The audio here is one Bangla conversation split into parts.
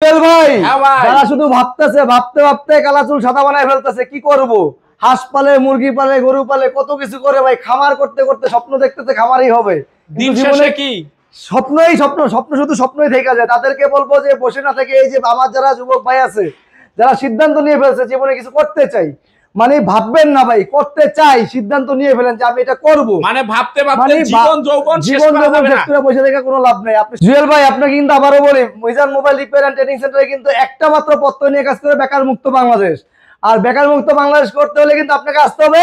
ভাই যারা শুধু ভাবতেছে ভাবতে ভাবতে কালা চুল সাদা বানায় ফেলতেছে, কি করব? হাঁস পালে, মুরগি পালে, গরু পালে, কত কিছু করে ভাই। খামার করতে করতে স্বপ্ন দেখতেছে খামারই হবে, জীবনে কি স্বপ্নই স্বপ্ন, স্বপ্ন শুধু স্বপ্নই থেকে যায়। তাদেরকে বলবো যে বসে না থেকে, এই যে আমার যারা যুবক ভাই আছে, যারা সিদ্ধান্ত নিয়ে ফেলছে জীবনে কিছু করতে চাই, মানে ভাববেন না ভাই, করতে চাই, সিদ্ধান্ত নিয়ে ফেলেন যে আমি এটা করব। মানে ভাবতে ভাবতে জীবন যৌবন শেষ করে বসে থেকে কোনো লাভ নাই। আপনি জুয়েল ভাই, আপনাকে কিন্তু আবারও বলি, Mizan mobile repair and training সেন্টারে কিন্তু একটা মাত্র পত্র নিয়ে কাজ করে বেকার মুক্ত বাংলাদেশ। আর বেকার মুক্ত বাংলাদেশ করতে হলে কিন্তু আপনাকে আসতে হবে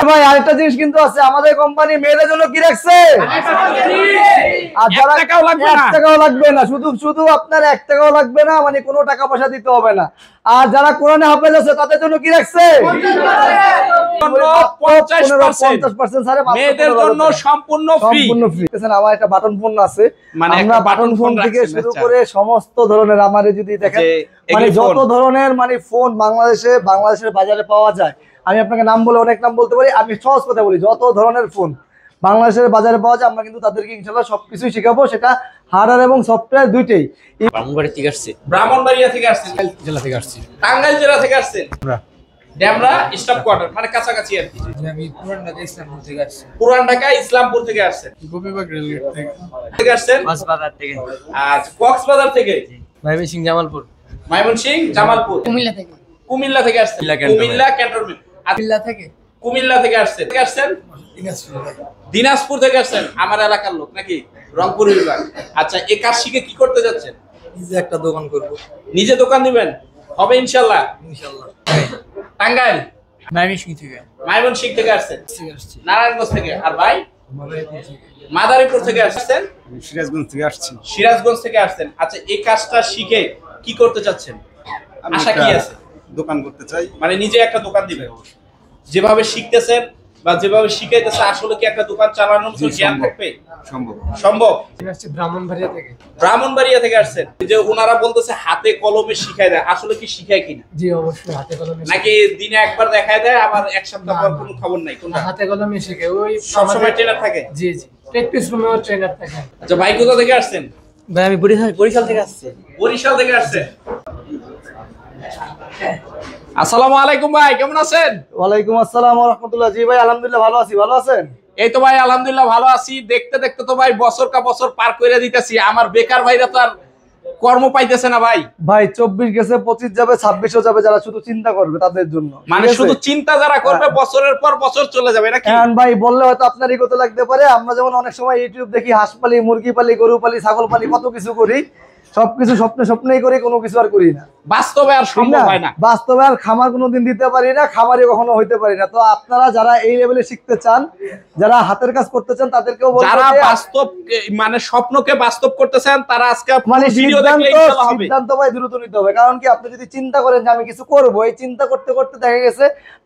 ভাই। আরেকটা জিনিস কিন্তু আছে, আমাদের কোম্পানি মেয়েদের জন্য কি রাখছে, আর যারা 1 টাকাও লাগবে না, শুধু শুধু আপনার 1 টাকাও লাগবে না, মানে কোনো টাকা পয়সা দিতে হবে না। আর যারা কোরআনে হাফেজ আছে তাদের জন্য কি রাখছে, 50% মেয়েদের জন্য সম্পূর্ণ ফ্রি। আমার একটা বাটন ফোন আছে, আমরা বাটন ফোন থেকে শুরু করে সমস্ত ধরনের, আমারে যদি দেখেন মানে যত ধরনের মানে ফোন বাংলাদেশের বাজারে পাওয়া যায়, আমি আপনাকে নাম বলে অনেক নাম বলতে পারি। আমি সহজ কথা বলি, যত ধরনের ফোন বাংলাদেশের বাজারে পাওয়া যায় আমরা কিন্তু তাদেরকে ইনশাআল্লাহ সবকিছু শেখাবো, সেটা হার্ডওয়্যার এবং সফটওয়্যার দুইটাই। ব্রাহ্মণবাড়িয়া থেকে আসছে, ব্রাহ্মণবাড়িয়া থেকে আসছে, জেলা থেকে আসছে, টাঙ্গাইল জেলা থেকে আসছে, ডেমরা স্টাফ কোয়ার্টার মানে কাছাকাছি আর কি। আমি পুরান ঢাকা ইসলামপুর থেকে আসছি। পুরান ঢাকা ইসলামপুর থেকে আসছে, গোপীবাগ রেলগেট থেকে আসছেন, কক্সবাজার থেকে। আচ্ছা, কক্সবাজার থেকে, ময়মনসিংহ জামালপুর, ময়মনসিংহ জামালপুর, কুমিল্লা থেকে, কুমিল্লা থেকে আসছেন, কুমিল্লা ক্যান্টনমেন্ট, কুমিল্লা থেকে, কুমিল্লা থেকে আসছেন, দিনাজপুর থেকে আসছেন, আমার এলাকার লোক নাকি, রংপুর বিভাগ। আচ্ছা, এই কাজ শিখে কি করতে যাচ্ছেন? নিজে একটা দোকান করব। নিজে দোকান দিবেন? হবে ইনশাআল্লাহ। ইনশাআল্লাহ। টাঙ্গাইল, ময়মনসিংহ থেকে, ময়মনসিংহ থেকে আসছেন, আসছি। নারায়ণগঞ্জ থেকে। আর ভাই মাদারীপুর থেকে আসছেন, সিরাজগঞ্জ থেকে আসছি। সিরাজগঞ্জ থেকে আসছেন। আচ্ছা, এই কাজটা শিখে কি করতে চাচ্ছেন? আশা কি আছে? দোকান করতে চাই, মানে নিজে একটা দোকান দিবেন। যেভাবে শিখতেছেন বা যেভাবে শিখাইতেছে, আসলে কি একটা দোকান চালানোর মতো জ্ঞান থাকবে? সম্ভব। সম্ভব। আসছি ব্রাহ্মণবাড়িয়া থেকে। ব্রাহ্মণবাড়িয়া থেকে আসছেন। যে ওনারা বলতেছে হাতে কলমে শিখায় দেয়, আসলে কি শিখায় কিনা? জি অবশ্যই হাতে কলমে। নাকি দিনে একবার দেখায় দেয়, আবার এক সপ্তাহ পর কোনো খবর নাই? কোনটা? হাতে কলমে শিখে, ওই সবসময় ট্রেনার থাকে? জি জি, প্র্যাকটিস রুমেও ট্রেনার থাকে। আচ্ছা, ভাই কোথা থেকে আসছেন? ভাই আমি বরিশাল থেকে আসছি। বরিশাল থেকে আসছেন। আসসালামু আলাইকুম ভাই, কেমন আছেন? ওয়ালাইকুম আসসালাম ওয়া রাহমাতুল্লাহ। জি ভাই আলহামদুলিল্লাহ ভালো আছি, ভালো আছেন? এই তো ভাই আলহামদুলিল্লাহ ভালো আছি। দেখতে দেখতে তো ভাই বছর কা বছর পার করে দিতেছি। আমার বেকার ভাইরা তো আর কর্ম পাইতেছে না ভাই। ভাই 24 গেছে, 25 যাবে, 26ও যাবে, যারা শুধু চিন্তা করবে তাদের জন্য। মানে শুধু চিন্তা যারা করবে, বছরের পর বছর চলে যাবে নাকি? হ্যাঁ ভাই, বললে হয়তো আপনারই কত লাগতে পারে। আমরা যেমন অনেক সময় ইউটিউব দেখি, হাঁস পালি, মুরগি পালি, গরু পালি, ছাগল পালি, কত কিছু করি, সবকিছু স্বপ্নেই করি, কোনো কিছু আর করি না। বাস্তবে আর সম্ভব হয় না। বাস্তবে আর খামার কোনোদিন দিতে পারি না, খামারি কখনো হইতে পারি না। তো আপনারা যারা এই লেভেলে শিখতে চান, যারা হাতের কাজ করতে চান, তাদেরকেও বলবো, যারা বাস্তব মানে স্বপ্নকে বাস্তব করতে চান, তারা আজকে মানে ভিডিও দেখলে ইনশাআল্লাহ হবে। সিদ্ধান্ত ভাই দ্রুত নিতে হবে। কারণ কি, আপনি যদি চিন্তা করেন যে আমি কিছু করবো, এই চিন্তা করতে করতে দেখা গেছে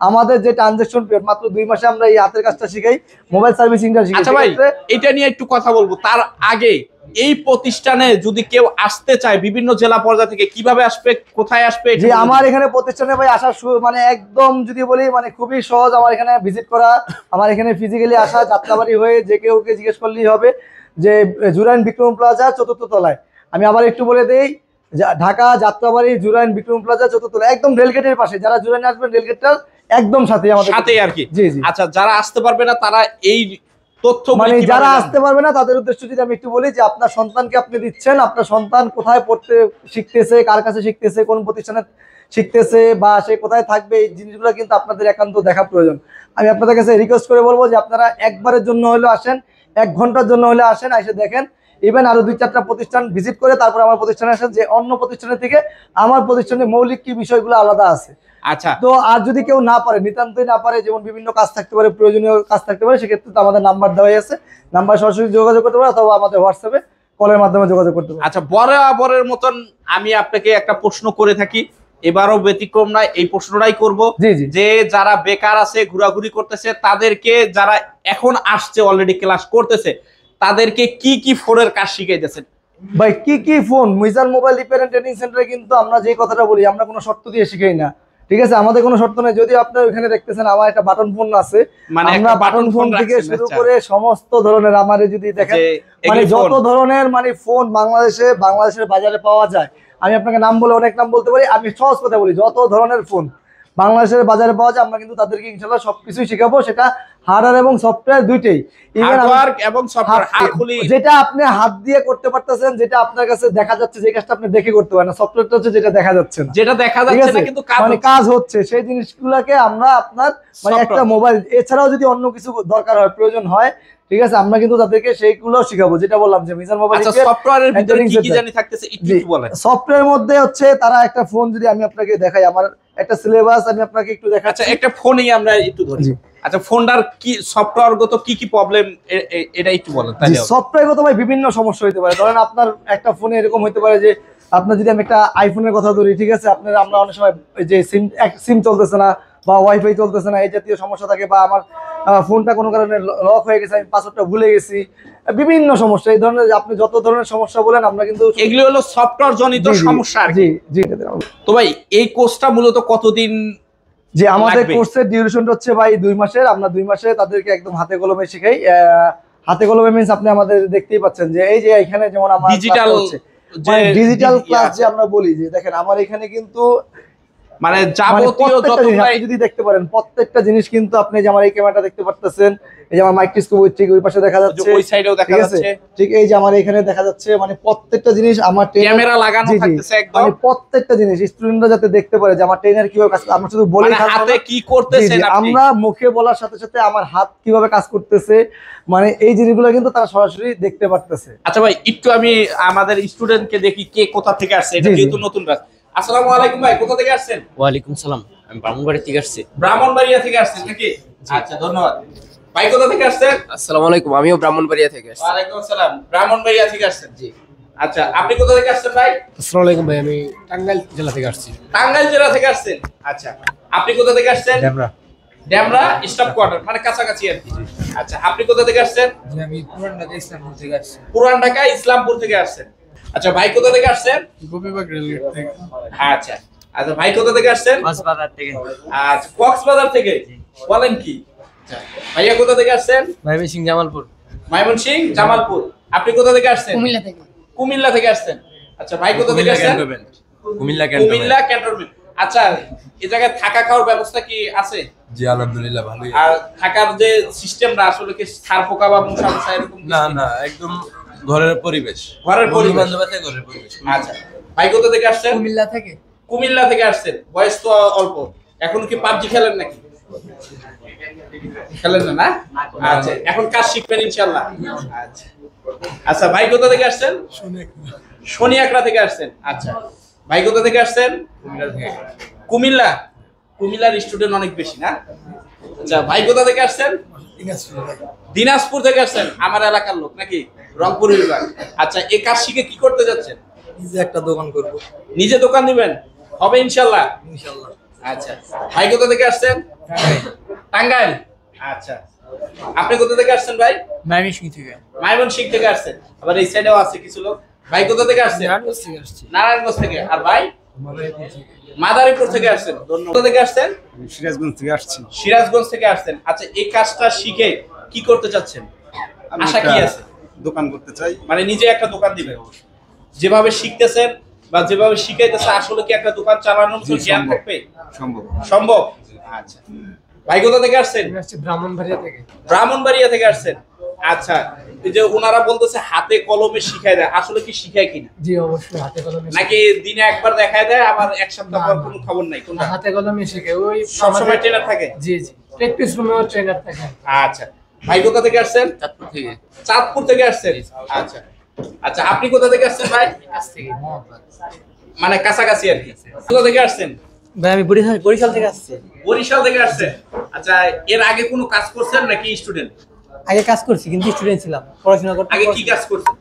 আমাদের যে ট্রানজাকশন পিরিয়ড মাত্র 2 মাসে আমরা এই হাতের কাজটা শিখাই, মোবাইল সার্ভিসিংটা শিখাই। আচ্ছা ভাই, এটা নিয়ে একটু কথা বলবো। তার আগে এই প্রতিষ্ঠানে যদি কেউ আসতে চায় বিভিন্ন জেলা পর্যায় থেকে, কিভাবে আসবে, কোথায় আসবে? যে আমার এখানে প্রতিষ্ঠানে ভাই আসার মানে একদম যদি বলি, মানে খুবই সহজ আমার এখানে ভিজিট করা। আমার এখানে ফিজিক্যালি আসা, যাত্রাবাড়ি হয়ে যে কেউ জিজ্ঞেস করলেই হবে যে জুরাইন বিক্রম প্লাজা 4র্থ তলায়। আমি আবার একটু বলে দেই, ঢাকা যাত্রাবাড়ি জুরাইন বিক্রম প্লাজা 4র্থ তলায়, একদম রেলগেটের পাশে। যারা জুরাইনে আসবেন রেলগেটটার একদম সাথে আমাদের সাথে আর কি। জি জি। আচ্ছা, যারা আসতে পারবে না তারা এই তথ্য মানে যারা আসতে পারবে না তাদের উদ্দেশ্য যদি আমি একটু বলি, যে আপনার সন্তানকে আপনি দিচ্ছেন, আপনার সন্তান কোথায় পড়তে শিখতেছে, কার কাছে শিখতেছে, কোন প্রতিষ্ঠানে শিখতেছে, বা সে কোথায় থাকবে, এই জিনিসগুলো কিন্তু আপনাদের একান্ত দেখা প্রয়োজন। আমি আপনাদের কাছে রিকোয়েস্ট করে বলবো যে আপনারা একবারের জন্য হলেও আসেন, 1 ঘন্টার জন্য হলে আসেন, এসে দেখেন, ইভেন আরো 2-4টা প্রতিষ্ঠান ভিজিট করে তারপর আমার প্রতিষ্ঠানে আসেন, যে অন্য প্রতিষ্ঠানের থেকে আমার প্রতিষ্ঠানের মৌলিক কি বিষয়গুলো আলাদা আছে। আচ্ছা, তো আর যদি কেউ না পারে, নিতান্তই না পারে, যেমন বিভিন্ন কাজ থাকতে পারে, প্রয়োজনীয় কাজ থাকতে পারে, সেক্ষেত্রে তো আমাদের নাম্বার দেওয়া আছে, নাম্বার সরাসরি যোগাযোগ করতে পারে, অথবা আমাদের হোয়াটসঅ্যাপে কলের মাধ্যমে যোগাযোগ করতে পারে। আচ্ছা, বরাবরের মতন আমি আপনাকে একটা প্রশ্ন করে থাকি, এবারও ব্যতিক্রম নয়, এই প্রশ্নটাই করব। যে যারা বেকার আছে, ঘোরাঘুরি করতেছে, তাদেরকে, যারা এখন আসছে অলরেডি ক্লাস করতেছে, তাদেরকে কি কি ফোনের কাজ শিখাইতেছেন? ভাই কি কি phone, Mizan mobile repair and training সেন্টারে কিন্তু আমরা যে কথাটা বলি, আমরা কোনো শর্ত দিয়ে শিখাই না। ঠিক আছে, আমাদের কোনো শর্ত নেই। যদি আপনার ওখানে দেখতেছেন আমার একটা বাটন ফোন আছে, মানে আমরা একটা বাটন ফোন থেকে রাখছেন, শুরু আচ্ছা। করে সমস্ত ধরনের আমার যদি দেখেন যে মানে এগুলি যত ফোন। ধরনের মানে ফোন বাংলাদেশের বাজারে পাওয়া যায়, আমি আপনাকে নাম বলে অনেক নাম বলতে পারি। আমি সহজ কথা বলি, যত ধরনের ফোন বাংলাদেশের বাজারে পাওয়া যায় আমরা কিন্তু তাদেরকে ইনশাল্লাহ সবকিছুই শেখাবো, সেটা হার্ডওয়্যার এবং সফটওয়্যার দুইটাই। হার্ডওয়্যার এবং সফটওয়্যার খুলি যেটা আপনি হাত দিয়ে করতে পারতেছেন, যেটা আপনার কাছে দেখা যাচ্ছে, যে কাজটা আপনি দেখে করতে পারেন না, সফটওয়্যারটা হচ্ছে যেটা দেখা যাচ্ছে না, যেটা দেখা ঠিক যাচ্ছে আছে? না কিন্তু কাজ মানে হচ্ছে। কাজ হচ্ছে, সেই জিনিসগুলোকে আমরা আপনার মানে একটা Software। মোবাইল এছাড়াও যদি অন্য কিছু দরকার হয়, প্রয়োজন হয়, ঠিক আছে, আমরা কিন্তু তাদেরকে সেইগুলো শিখাবো, যেটা বললাম যে মিজান মোবাইল আচ্ছা, সফটওয়্যারের ভিতরে কি কি জানি থাকতেছে একটু একটু বলেন। সফটওয়্যার মধ্যে হচ্ছে তারা একটা ফোন যদি আমি আপনাকে দেখাই, আমার একটা সিলেবাস আমি আপনাকে একটু আচ্ছা, দেখাচ্ছি। একটা ফোনই আমরা একটু ধরি। জি। আচ্ছা, ফোনটার কি সফটওয়্যারগত কি কি প্রবলেম এটা একটু বলেন তাহলে হবে। সফটওয়্যারগত ভাই বিভিন্ন সমস্যা হতে পারে। ধরেন আপনার একটা ফোনে এরকম হতে পারে যে আপনার যদি আমি একটা আইফোনের কথা ধরি, ঠিক আছে, আমরা অনেক সময় যে সিম চলতেছে না বা ওয়াইফাই চলতেছে না, এই জাতীয় সমস্যা থাকে, বা আমার ফোনটা কোনো কারণে লক হয়ে গেছে, আমি পাসওয়ার্ডটা ভুলে গেছি, বিভিন্ন সমস্যা। এই ধরনের আপনি যত ধরনের সমস্যা বলেন আমরা কিন্তু এগুলো হলো সফটওয়্যার জনিত জি, জি, সমস্যা আর কি। জি জি। তো ভাই এই কোর্সটা মূলত কতদিন? যে আমাদের লাগবে? কোর্সের ডিউরেশনটা হচ্ছে ভাই 2 মাসের। আমরা 2 মাসে তাদেরকে একদম হাতে কলমে শিখাই। হাতে কলমে মিন্স আপনি আমাদের দেখতেই পাচ্ছেন যে এই যে এখানে যেমন আমার ডিজিটাল ডিজিটাল ক্লাস যে আমরা বলি, যে দেখেন আমার এখানে কিন্তু মানে মানে যাবতীয় প্রত্যেকটা যত জিনিস আপনি যদি দেখতে পারেন, প্রত্যেকটা জিনিস কিন্তু আপনি যে আমার এই ক্যামেরাটা দেখতে পারতেছেন, এই যে আমার মাইক্রোস্কোপ ঠিক ওই পাশে দেখা যাচ্ছে, ওই সাইডেও দেখা ঠিক আছে, যাচ্ছে, ঠিক এই যে আমার এখানে দেখা যাচ্ছে, মানে প্রত্যেকটা জিনিস আমার ক্যামেরা লাগানো থাকতেছে একদম, মানে প্রত্যেকটা জিনিস স্টুডেন্টরা যাতে দেখতে পারে যে আমার ট্রেনার কিভাবে কাজ, আমরা শুধু বলেই মানে থাকবো হাতে না। কি জি, করতেছেন জি, আপনি। আমরা মুখে বলার সাথে সাথে আমার হাত কিভাবে কাজ করতেছে, মানে এই জিনিসগুলো কিন্তু তারা সরাসরি দেখতে পারতেছে। আচ্ছা ভাই, একটু আমি আমাদের স্টুডেন্টকে দেখি কে কোথা থেকে আসছে, এটা জি, জি। যেহেতু নতুন ব্যাচ। আসসালামু আলাইকুম ভাই, কোথা থেকে আসছেন? ওয়ালাইকুম সালাম, আমি ব্রাহ্মণবাড়ি থেকে আসছি। ব্রাহ্মণবাড়িয়া থেকে আসছেন নাকি? আচ্ছা, ধন্যবাদ। ভাই কোথা থেকে আসছেন? আসসালামু আলাইকুম, আমিও ব্রাহ্মণবাড়িয়া থেকে আসছি। ওয়ালাইকুম আসসালাম, ব্রাহ্মণবাড়িয়া থেকে আসছেন। জি। আচ্ছা, আপনি কোথা থেকে আসছেন ভাই? আসসালামু আলাইকুম ভাই, আমি টাঙ্গাইল জেলা থেকে আসছি। টাঙ্গাইল জেলা থেকে আসছেন। আচ্ছা, আপনি কোথা থেকে আসছেন? ডেমরা স্টাফ কোয়ার্টার, মানে কাছাকাছি আর কি। আচ্ছা, আপনি কোথা থেকে আসছেন? জি, আমি পুরান ঢাকা ইসলামপুর থেকে আসছি। পুরান ঢাকা ইসলামপুর থেকে আসছেন। আচ্ছা, ভাই কোথা থেকে আসছেন? গোপীবাগ রেলগেট থেকে। আচ্ছা আচ্ছা, ভাই কোথা থেকে আসছেন? কক্সবাজার থেকে। আচ্ছা, কক্সবাজার থেকে। বলেন কি? আচ্ছা, ভাইয়া কোথা থেকে আসছেন? ময়মনসিংহ জামালপুর। ময়মনসিংহ জামালপুর। আপনি কোথা থেকে আসছেন? কুমিল্লা থেকে। কুমিল্লা থেকে আসছেন। আচ্ছা, ভাই কোথা থেকে আসছেন? কুমিল্লা কুমিল্লা ক্যান্টনমেন্ট। আচ্ছা, এই জায়গায় থাকা খাওয়ার ব্যবস্থা কি আছে? জি আলহামদুলিল্লাহ ভালোই। আর থাকার যে সিস্টেমটা আসলে কি ছার পোকা বা মশা মশা এরকম কিছু? না না, একদম ঘরের পরিবেশ, ঘরের পরিবেশ। বন্ধু-বান্ধব আছে, ঘরের পরিবেশ। আচ্ছা, ভাই কোথা থেকে আসছেন? কুমিল্লা থেকে। কুমিল্লা থেকে আসছেন। বয়স তো অল্প, এখন কি পাবজি খেলেন নাকি? খেলেন না, না? আচ্ছা, এখন কাজ শিখবেন ইনশাআল্লাহ। আচ্ছা আচ্ছা, ভাই কোথা থেকে আসছেন? শনিয়াকড়া থেকে আসছেন। আচ্ছা, ভাই কোথা থেকে আসছেন? কুমিল্লা। কুমিল্লার স্টুডেন্ট অনেক বেশি না? আচ্ছা, ভাই কোথা থেকে আসছেন? দিনাজপুর থেকে আসছেন। আমার এলাকার লোক নাকি? রংপুর বিভাগ। আচ্ছা, এই কাজ শিখে কি করতে যাচ্ছেন? নিজে একটা দোকান করব। নিজে দোকান দিবেন? হবে ইনশাআল্লাহ। ইনশাআল্লাহ। আচ্ছা, ভাই কোথা থেকে আসছেন? টাঙ্গাইল। আচ্ছা, আপনি কোথা থেকে আসছেন ভাই? ময়মনসিংহ থেকে। ময়মনসিংহ থেকে আসছেন। আবার এই সাইডেও আছে কিছু লোক। ভাই কোথা থেকে আসছেন? নারায়ণগঞ্জ থেকে আসছি। নারায়ণগঞ্জ থেকে। আর ভাই? মাদারীপুর থেকে। মাদারীপুর থেকে আসছেন। ধন্যবাদ। কোথা থেকে আসছেন? আমি সিরাজগঞ্জ থেকে আসছি। সিরাজগঞ্জ থেকে আসছেন। আচ্ছা, এই কাজটা শিখে কি করতে চাচ্ছেন? আমি আশা কি একটা আছে? দোকান করতে চাই। মানে নিজে একটা দোকান দিবেন? যেভাবে শিখতেছেন বা যেভাবে শিখাইতেছে, আসলে কি একটা দোকান চালানোর মতো জি, জ্ঞান সম্ভব। থাকবে? সম্ভব। সম্ভব। আচ্ছা, ভাই কোথা থেকে আসছেন? আমি আসছি ব্রাহ্মণবাড়িয়া থেকে। ব্রাহ্মণবাড়িয়া থেকে আসছেন। আচ্ছা, এই যে ওনারা বলতেছে হাতে কলমে শিখায় দেয়, আসলে কি শিখায় কিনা? জি, অবশ্যই হাতে কলমে শেখে। নাকি দিনে একবার দেখায় দেয়, আবার এক সপ্তাহ পর কোনো খবর নাই? কোনটা? হাতে কলমে শেখে। ওই সবসময় আমাদের- ট্রেনার থাকে? জি জি, প্র্যাকটিস রুমেও ট্রেনার থাকে। আচ্ছা, ভাই কোথা থেকে আসছেন? চাঁদপুর থেকে। চাঁদপুর থেকে আসছেন। আচ্ছা আচ্ছা, আপনি কোথা থেকে আসছেন ভাই? কাছ থেকে মোহাম্মদ। মানে কাছাকাছি আর কি। কোথা থেকে আসছেন? ভাই আমি বরিশাল থেকে আসছি। বরিশাল থেকে আসছেন। আচ্ছা, এর আগে কোনো কাজ করছেন নাকি স্টুডেন্ট? আগে কাজ করছি কিন্তু স্টুডেন্ট ছিলাম, পড়াশোনা করতে। আগে কি কাজ করছেন?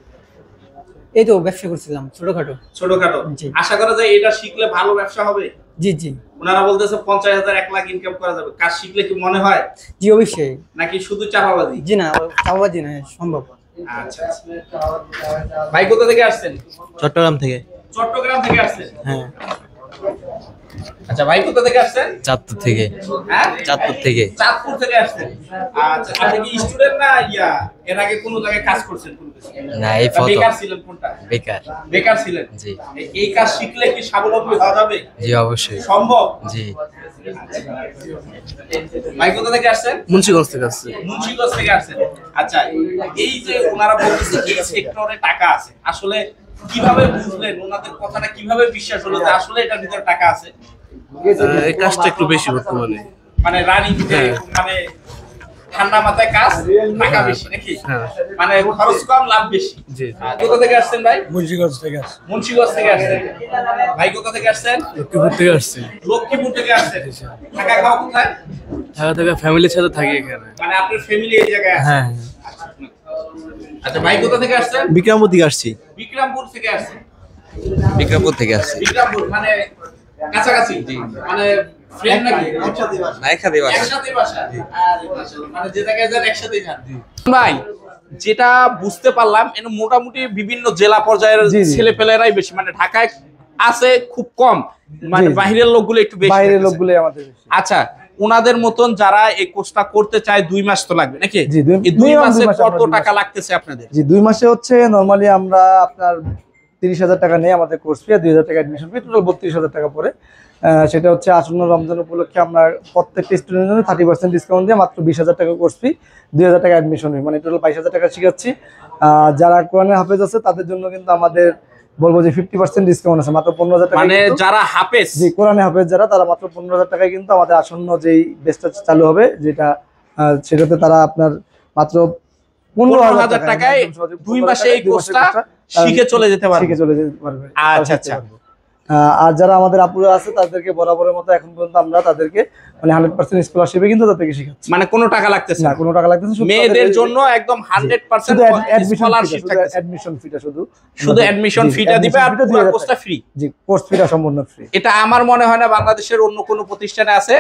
এই তো ব্যবসা করছিলাম ছোটখাটো। ছোটখাটো। জি। আশা করা যায় এটা শিখলে ভালো ব্যবসা হবে। জি জি ওনারা বলতেছে 50,000 1 লাখ ইনকাম করা যাবে। কাজ শিখলে কি মনে হয়? জি অবশ্যই। নাকি শুধু চাপাবাজি? জি না, চাপাবাজি না, সম্ভব। আচ্ছা আচ্ছা। ভাই কোথা থেকে আসছেন? চট্টগ্রাম থেকে। চট্টগ্রাম থেকে আসছেন। হ্যাঁ। আচ্ছা ভাই কোথা থেকে আসছেন? চাঁদপুর থেকে। হ্যাঁ চাঁদপুর থেকে। চাঁদপুর থেকে আসছেন। আচ্ছা আপনি কি স্টুডেন্ট না এর আগে কোনো জায়গায় কাজ করছেন কোনো কিছু? না, এই না, প্রথম। বেকার ছিলেন কোনটা? বেকার। বেকার ছিলেন। জি। এই কাজ শিখলে কি স্বাবলম্বী হওয়া যাবে? জি অবশ্যই। সম্ভব? জি। ভাই কোথা থেকে আসছেন? মুন্সিগঞ্জ থেকে আসছে। মুন্সিগঞ্জ থেকে আসছেন। আচ্ছা এই যে ওনারা বলতেছে এই সেক্টরে টাকা আছে, আসলে কিভাবে বুঝলেন? ওনাদের কথাটা কিভাবে বিশ্বাস হলো যে আসলে এটার ভিতরে টাকা আছে? এই কাজটা একটু বেশি বর্তমানে। মানে রানিং মানে ঠান্ডা মাথায় কাজ, টাকা বেশি নাকি? মানে খরচ কম লাভ বেশি। জি। কোথা থেকে আসছেন ভাই? মুন্সিগঞ্জ থেকে আসছে। মুন্সিগঞ্জ থেকে আসছেন। ভাই কোথা থেকে আসছেন? লক্ষ্মীপুর থেকে আসছে। লক্ষ্মীপুর থেকে আসছেন। থাকা খাওয়া কোথায়? ঢাকা থেকে ফ্যামিলির সাথে থাকি এখানে। মানে আপনার ফ্যামিলি এই জায়গায় আছে? হ্যাঁ। আচ্ছা ভাই কোথা থেকে আসছেন? বিক্রমপুর থেকে আসছি। বিক্রমপুর থেকে আসছেন। বিক্রমপুর থেকে আসছি। বিক্রমপুর মানে কাছাকাছি, মানে ফ্রেন্ড নাকি? একসাথে একসাথে বাসা? আরে মাশাআল্লাহ, মানে যে জায়গায় যান একসাথেই যান। ভাই যেটা বুঝতে পারলাম এর মোটামুটি বিভিন্ন জেলা পর্যায়ের জি, জি। ছেলেপেলেরাই বেশি, মানে ঢাকায় আছে খুব কম, মানে জি, জি। বাইরের লোকগুলো একটু বেশি। বাইরের থাকতেছে। লোকগুলো আমাদের বেশি। আচ্ছা ওনাদের মতন যারা এই কোর্সটা করতে চায় 2 মাস তো লাগবে নাকি? জি, এই 2 minimum মাসে 2 মাস কত আমরা 2 টাকা মাস। লাগতেছে আপনাদের? জি 2 মাসে হচ্ছে নরমালি আমরা আপনার 30,000 টাকা নেই আমাদের কোর্স ফি, আর 2,000 টাকা অ্যাডমিশন ফি, টোটাল 32,000 টাকা পড়ে। সেটা হচ্ছে আসন্ন রমজান উপলক্ষে আমরা প্রত্যেকটা স্টুডেন্টের জন্য 30% ডিসকাউন্ট দিয়ে মাত্র 20,000 টাকা কোর্স ফি, 2,000 টাকা অ্যাডমিশন ফি, মানে টোটাল 22,000 টাকা শিখাচ্ছি। যারা কোরআনের হাফেজ আছে তাদের জন্য কিন্তু আমাদের বলবো যে 50% ডিসকাউন্ট আছে, মাত্র 15,000 টাকা। মানে যারা হাফেজ, জি কোরআনে হাফেজ যারা, তারা মাত্র 15,000 টাকায় কিন্তু আমাদের আসন্ন যেই বেচটা চালু হবে যেটা সেটাতে তারা আপনার মাত্র 15,000 টাকায় 2 মাসে এই কোর্সটা শিখে চলে যেতে পারবে। শিখে চলে যেতে পারবে। আচ্ছা আচ্ছা। আর যারা আমাদের আপুরা আছে তাদেরকে বরাবরের মতো এখন পর্যন্ত আমরা তাদেরকে মানে 100% স্কলারশিপে কিন্তু তাদেরকে শিখাচ্ছি। মানে কোনো টাকা লাগতেছে না, না, কোনো টাকা লাগতেছে না, শুধু মেয়েদের তাদের- জন্য একদম 100% শুধু অ্যাডমিশন স্কলারশিপ ফিটা, থাকতেছে। অ্যাডমিশন ফিটা শুধু অ্যাডমিশন ফিটা দিবে আর পুরো কোর্সটা ফ্রি। জি কোর্স ফিটা সম্পূর্ণ ফ্রি। এটা আমার মনে হয় না বাংলাদেশের অন্য কোনো প্রতিষ্ঠানে আছে।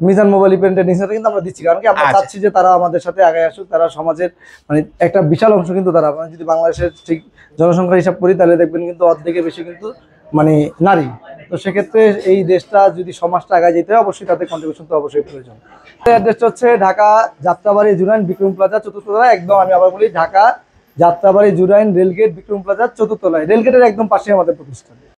মিজান মোবাইল ইভেন্টের নিচে কিন্তু আমরা দিচ্ছি, কারণ কি আমরা আচ্ছা। চাচ্ছি যে তারা আমাদের সাথে আগে আসুক, তারা সমাজের মানে একটা বিশাল অংশ কিন্তু তারা, মানে যদি বাংলাদেশের ঠিক জনসংখ্যা হিসাব করি তাহলে দেখবেন কিন্তু অর্ধেকের বেশি কিন্তু মানে নারী। তো সেক্ষেত্রে এই দেশটা যদি সমাজটা আগে যেতে হয় অবশ্যই তাদের কন্ট্রিবিউশন তো অবশ্যই প্রয়োজন। অ্যাড্রেসটা হচ্ছে ঢাকা যাত্রাবাড়ি জুরাইন বিক্রম প্লাজা 4th তলায়, একদম আমি আবার বলি Dhaka Jatrabari Jurain rail gate Bikram plaza 4th তলায়, রেলগেটের একদম পাশে আমাদের প্রতিষ্ঠান।